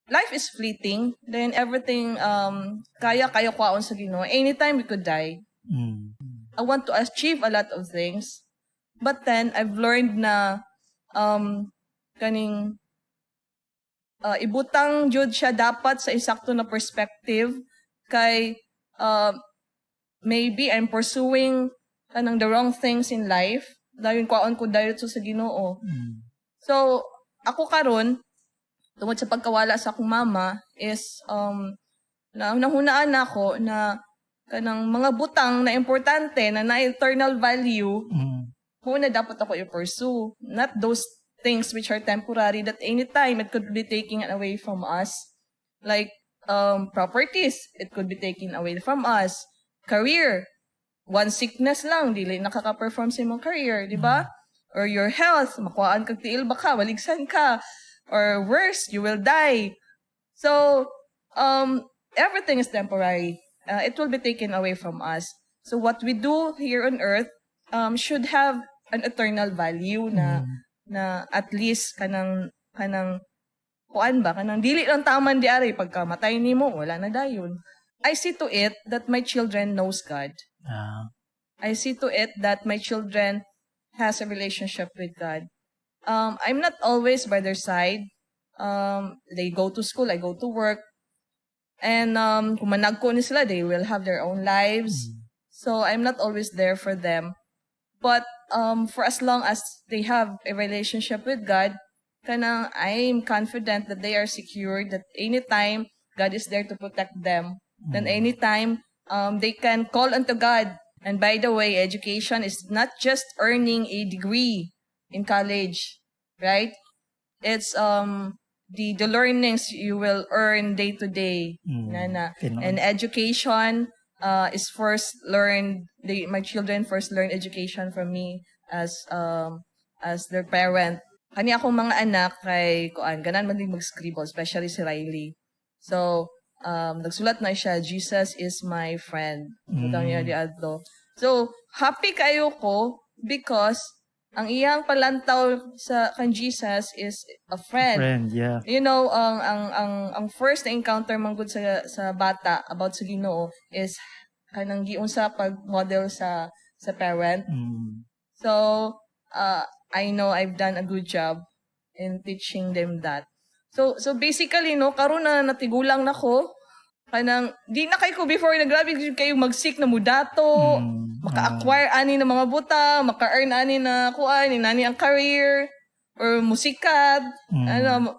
life is fleeting. Then everything kaya kwaon sa Ginoo. Anytime we could die. I want to achieve a lot of things. But then I've learned na kaning ibutang jud siya dapat sa insakto na perspective kay maybe I'm pursuing kanang the wrong things in life. Dayon kwaon ko dayon sa Ginoo. So ako karon tungod sa pagkawala sa akong mama is nahunaan ako na kanang mga butang na importante na eternal value na dapat ako i-pursue. Not those things which are temporary that anytime it could be taken away from us. Like properties, it could be taken away from us. Career, one sickness lang, dili nakaka-perform sa imong career, di ba? Or your health, makuhaan kag tiil ba ka, waligsan ka. Or worse, you will die. So, everything is temporary. It will be taken away from us. So what we do here on earth should have an eternal value na at least kanang kuan ba kanang dili lang taman di ari pagka matay nimo wala na dayon. I see to it that my children knows God. I see to it that my children has a relationship with God. I'm not always by their side. They go to school, I go to work. And kung managko ni sila, they will have their own lives. So I'm not always there for them. But for as long as they have a relationship with God, kanang I'm confident that they are secure, that anytime God is there to protect them. Then anytime they can call unto God. And by the way, education is not just earning a degree in college, right? It's the learnings you will earn day to day. And education is first learned. My children first learn education from me as their parent. Kani akong mga anak kay kuan ganan man din mag-scribble, especially si Riley. So nagsulat na siya, Jesus is my friend. So happy kayo ko because ang iyang palantaw sa kan Jesus is a friend. Yeah. You know, ang first na encounter man gud sa bata about sa Ginoo is kanang giunsa pag model sa parent. So I know I've done a good job in teaching them that. So basically no karon na natigulang nako kanang di na kay ko before na grabe kayo mag-seek na mudato, maka-acquire ani ng mga buta, maka-earn ani na kuan ni ang career or musikat,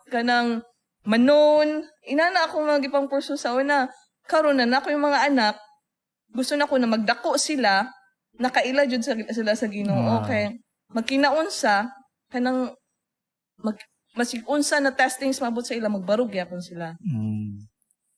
kanang manon. Inana ako magipang pursu sa una. Karon na nako yung mga anak, gusto na ko na magdako sila, nakaila jud sila sa Ginoo. Okay. Magkinaunsa kanang masigunsa na testings mabot sa ila magbarug yapon sila.